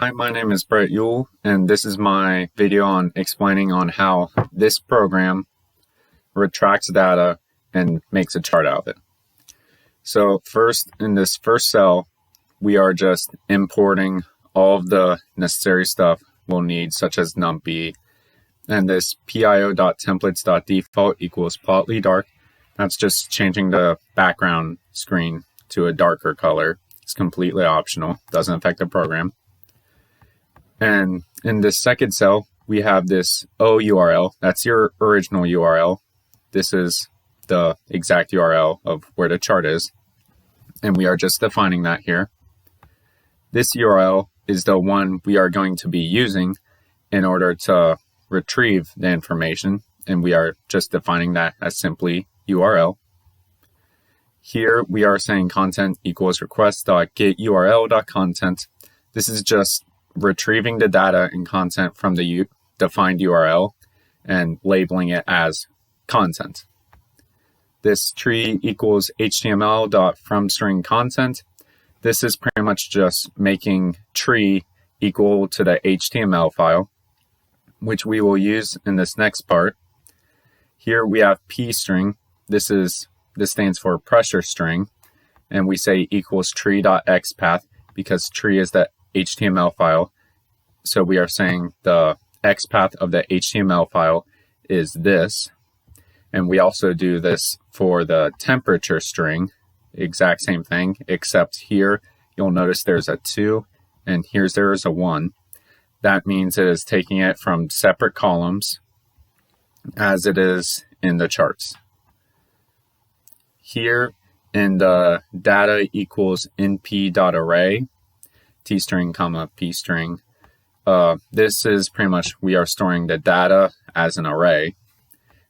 Hi, my name is Brett Yule, and this is my video on explaining on how this program retracts data and makes a chart out of it. So first, in this first cell, we are just importing all of the necessary stuff we'll need, such as numpy, and this pio.templates.default equals plotly dark. That's just changing the background screen to a darker color. It's completely optional, doesn't affect the program. And in this second cell, we have this O URL. That's your original URL. This is the exact URL of where the chart is. And we are just defining that here. This URL is the one we are going to be using in order to retrieve the information. And we are just defining that as simply URL. Here we are saying content equals request.getURL.content. This is just retrieving the data and content from the defined URL and labeling it as content. This tree equals HTML.fromStringContent. This is pretty much just making tree equal to the HTML file, which we will use in this next part. Here we have pstring. This stands for pressure string, and we say equals tree.xpath because tree is the HTML file. So we are saying the XPath of the HTML file is this. And we also do this for the temperature string, exact same thing, except here you'll notice there's a 2 and there's a 1. That means it is taking it from separate columns as it is in the charts. Here in the data equals np.array, tstring comma pstring. This is pretty much we are storing the data as an array,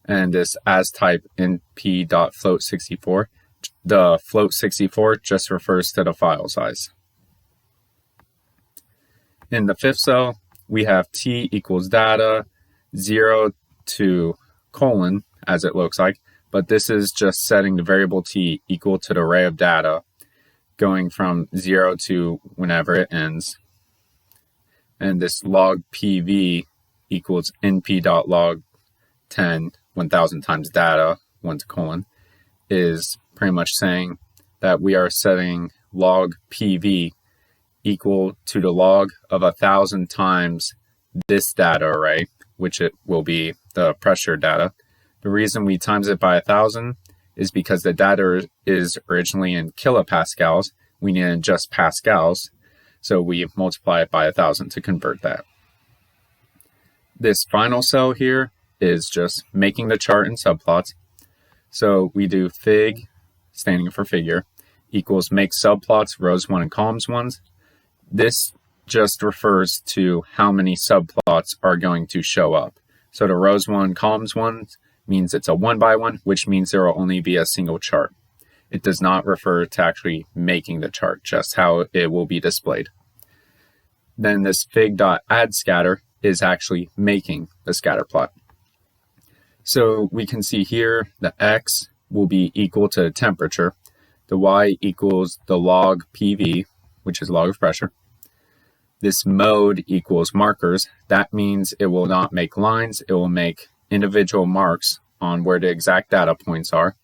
and this as type np.float64. The float64 just refers to the file size. In the fifth cell, we have t equals data 0 to colon, as it looks like, but this is just setting the variable t equal to the array of data going from 0 to whenever it ends. And this log PV equals np.log10 1000 times data 1 to colon is pretty much saying that we are setting log PV equal to the log of 1000 times this data array, which it will be the pressure data. The reason we times it by 1000 is because the data is originally in kilopascals. We need in just pascals, so we multiply it by 1000 to convert that. This final cell here is just making the chart in subplots. So we do fig, standing for figure, equals make subplots rows 1 and columns 1. This just refers to how many subplots are going to show up. So the rows 1, columns 1 means it's a 1 by 1, which means there will only be a single chart. It does not refer to actually making the chart, just how it will be displayed. Then this fig.addScatter is actually making the scatter plot. So we can see here the x will be equal to the temperature, the y equals the log PV, which is log of pressure. This mode equals markers. That means it will not make lines, it will make individual marks on where the exact data points are.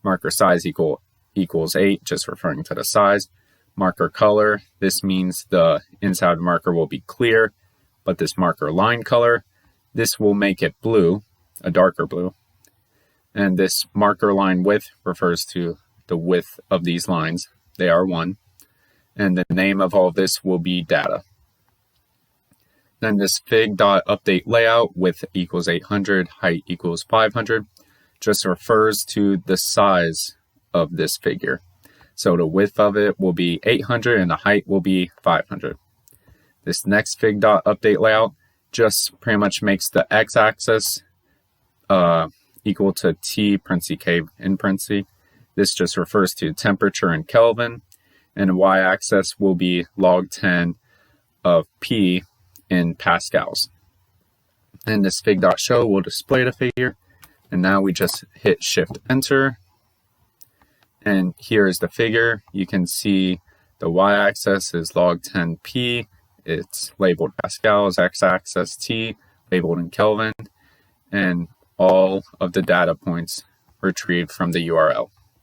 Marker size equals 8, just referring to the size. Marker color, this means the inside marker will be clear, but this marker line color, this will make it blue, a darker blue. And this marker line width refers to the width of these lines. They are 1. And the name of all of this will be data. Then this fig.update layout, width equals 800, height equals 500, just refers to the size of this figure. So the width of it will be 800 and the height will be 500. This next fig.update layout just pretty much makes the x-axis equal to t parentheses k in parentheses. This just refers to temperature in Kelvin, and the y-axis will be log 10 of p in pascals. And this fig.show will display the figure. And now we just hit Shift Enter. And here is the figure. You can see the y-axis is log 10p It's labeled Pascal's x-axis T, labeled in Kelvin, and all of the data points retrieved from the URL.